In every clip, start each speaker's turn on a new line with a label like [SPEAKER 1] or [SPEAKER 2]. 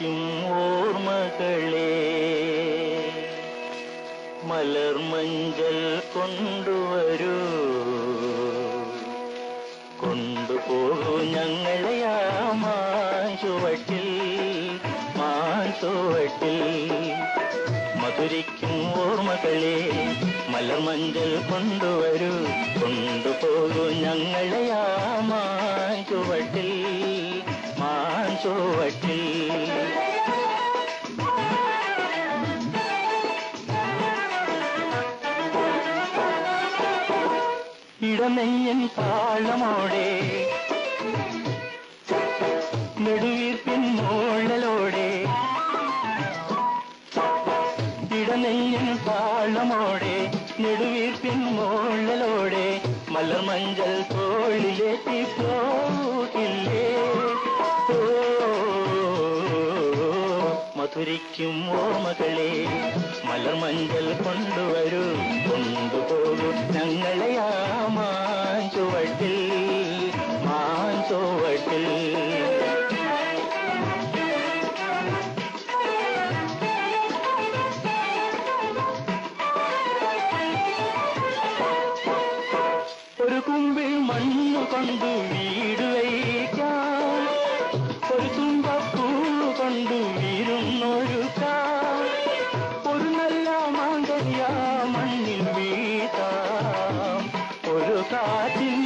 [SPEAKER 1] മധുരിക്കും ഓർമ്മകളെ മലർമഞ്ചൽ കൊണ്ടുവരൂ, കൊണ്ടുപോകൂ ഞങ്ങളെ ആ മാഞ്ചുവട്ടിൽ മാഞ്ചുവട്ടിൽ. മധുരിക്കും ഓർമ്മകളെ മലർമഞ്ചൽ കൊണ്ടുവരൂ, കൊണ്ടുപോകൂ ഞങ്ങളെ ആ മാഞ്ചുവട്ടിൽ മാഞ്ചുവട്ടിൽ. ഇടനെയ്യൻ താളമോടെ നെടുവീർപ്പിൻ മോളലോടെ, ഇടനെയ്യൻ താളമോടെ നെടുവീർപ്പിൻ മോളലോടെ മലർമഞ്ചൽ തോളിലേറ്റി പോകില്ലേ. മധുരിക്കും ഓർമ്മകളെ മലർമഞ്ചൽ കൊണ്ടുവരൂ, കൊണ്ടുപോകൂ ഞങ്ങളെ ആ മാഞ്ചുവട്ടിൽ മാഞ്ചുവട്ടിൽ. ഒരു കുമ്പിൽ മണ്ണു കൊണ്ട് വീട് വയ്ക്കാം, ഒരു തുമ്പപ്പൂ കൊണ്ട് വീരുന്നൊരുക്കാം, ഒരു നല്ല മാങ്കനിയ മണ്ണിൽ വീട്ടാം, ഒരു കാറ്റിൻ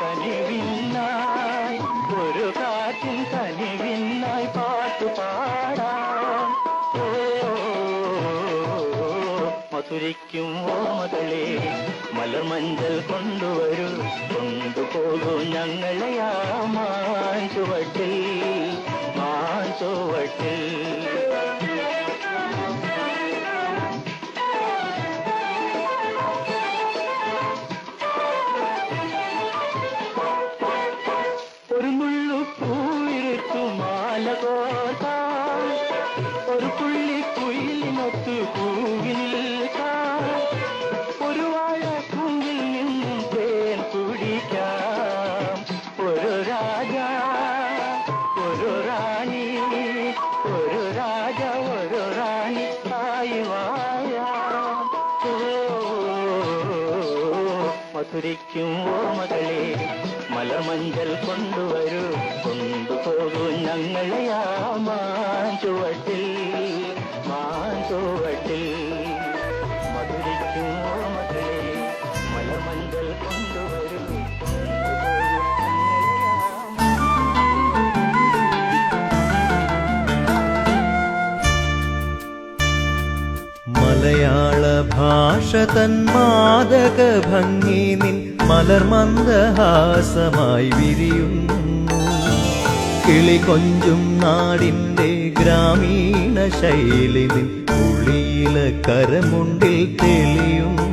[SPEAKER 1] കനിവിനായി ഒരു കാറ്റിൻ കനിവിനായി പാട്ടുപാടാം. മധുരിക്കും ഓർമ്മകളെ മലർമഞ്ചൽ കൊണ്ടുവരൂ, കൊണ്ടുപോകൂ ഞങ്ങളെ ആ മാഞ്ചുവട്ടിൽ മാഞ്ചുവട്ടിൽ. ഒരു മുള്ളു പൂവിരുത്തു മാല കോർക്കാം, ഒരു പുള്ളി കുയിലിനൊത്തു പൂവിൽ നിൽക്കാം, ഒരു വാഴ കുങ്കിൽ നിന്നും തേൻ കുടിക്കാം, ഒരു രാജ ഒരു റാണി ഒരു രാജ ഒരു റാണി ആയി വാഴാം. മധുരിക്കും ഓർമ്മകളെ മലർമഞ്ചൽ കൊണ്ടുവരൂ, കൊണ്ടുപോകൂ ഞങ്ങളെ ആ മാഞ്ചുവട്ടിൽ മാഞ്ചുവട്ടിൽ. മധുരിക്കും ഓർമ്മകളെ മലർമഞ്ചൽ കൊണ്ടുവരൂ,
[SPEAKER 2] മലയാള ഭാഷ തൻ മാദക ഭംഗി നിൻ മലർമന്ദഹാസമായി വിരിയുന്നു. കിളി കൊഞ്ചും നാടിൻ്റെ ഗ്രാമീണ ശൈലി നിൻ ഉള്ളിയില കരമുണ്ടിൽ തെളിയുന്നു.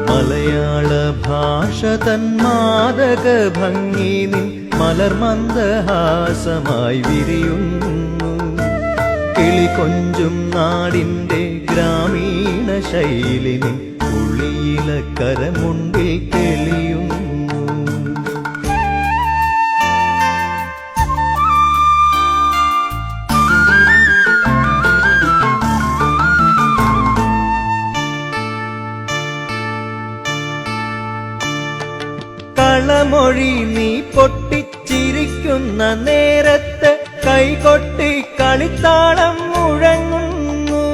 [SPEAKER 2] മലയാള ഭാഷ തൻ മാദക ഭംഗി നിൻ മലർമന്ദഹാസമായി വിരിയുന്നു. കിളി കൊഞ്ചും നാടിൻ്റെ ഗ്രാമീണ ശൈലി നിൻ ഉള്ളിയില കരമുണ്ടിൽ തെളിയുന്നു. കളമൊഴി നീ പൊട്ടിച്ചിരിക്കുന്ന നേരത്ത് കൈകൊട്ടി കളിത്താളം മുഴങ്ങുന്നു.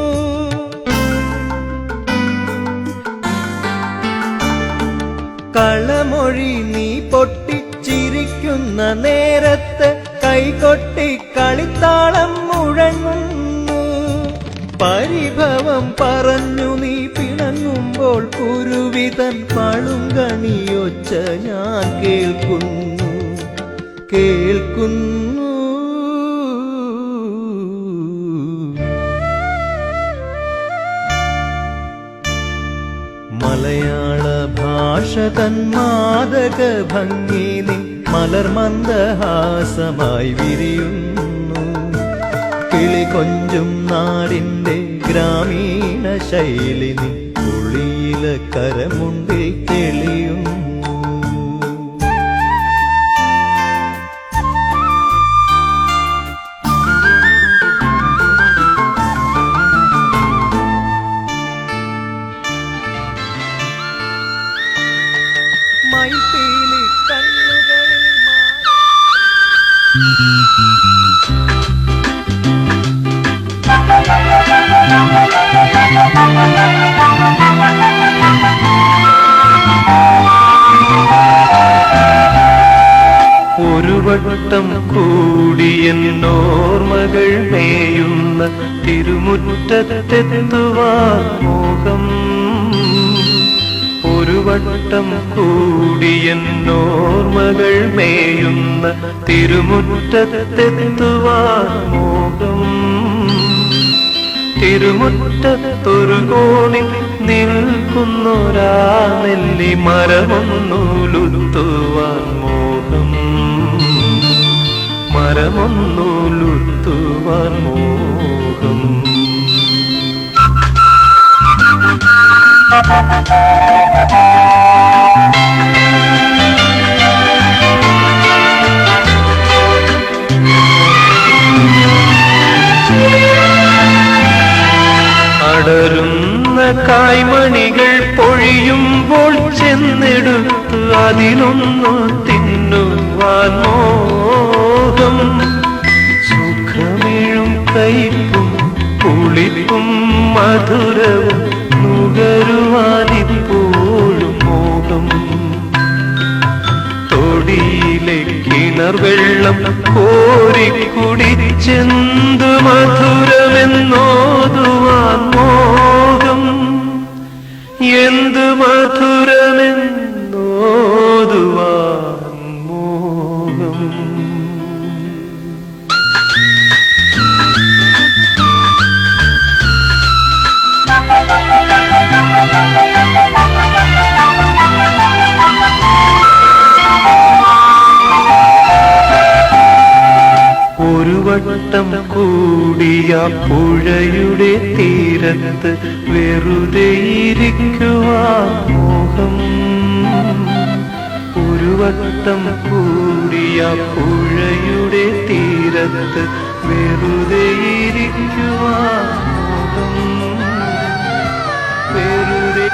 [SPEAKER 2] കളമൊഴി നീ പൊട്ടിച്ചിരിക്കുന്ന നേരത്ത് കൈകൊട്ടി കളിത്താളം മുഴങ്ങുന്നു. പരിഭവം പറഞ്ഞു നീ പിണങ്ങുമ്പോൾ കുരുവിതൻ പളുങ്കണിയൊച്ച ഞാൻ കേൾക്കുന്നു കേൾക്കുന്നു. മലയാള ഭാഷ തൻ മാദക ഭംഗി നിൻ മലർമന്ദഹാസമായി വിരിയുന്നു. കിളി കൊഞ്ചും നാടിൻ്റെ ഗ്രാമീണ ശൈലി നിൻ ഉള്ളിയില കരമുണ്ടിൽ തെളിയുന്നു. മയിൽപ്പീലി കണ്ണുകളിൽ ഒരു വട്ടം കൂടിയെന്നോർമകൾ മേയുന്ന തിരുമുറ്റത്തെത്തുവാൻ മോഹം. ഒരു വട്ടം കൂടിയെന്നോർമകൾ മേയുന്ന തിരുമുറ്റത്തെത്തുവാൻ മോഹം. തിരുമുറ്റത്തൊരു കോണിൽ നിൽക്കുന്നൊരാ നെല്ലി മരമൊന്നുലുത്തുവാൻ മോഹം. മരമൊന്നുലുത്തുവാൻ മോഹം. അടരുന്ന കായ്മണികൾ പൊഴിയുമ്പോൾ ചെന്നെടുത്ത് അതിലൊന്നു തിന്നുവാൻ മോഹം. സുഖമിഴും കയ്പും പുളിപ്പും മധുരവും നുകരുവാനിപ്പോഴും മോഹം. തൊടിയിലെ കിണർ വെള്ളം കോരിക്കുടിച്ചെന്തു മധുരമെന്നോതുവാൻ മോഹം. എന്തു മധുരമെന്നോതുവാൻ മോഹം. ഒരു വട്ടം കൂടിയ പുഴയുടെ തീരത്ത് വെറുതെ ഇരിക്കുവാൻ മോഹം. ഒരു വട്ടം കൂടിയ പുഴയുടെ തീരത്ത് വെറുതെ ഇരിക്കുവാൻ മോഹം. വെറുതെ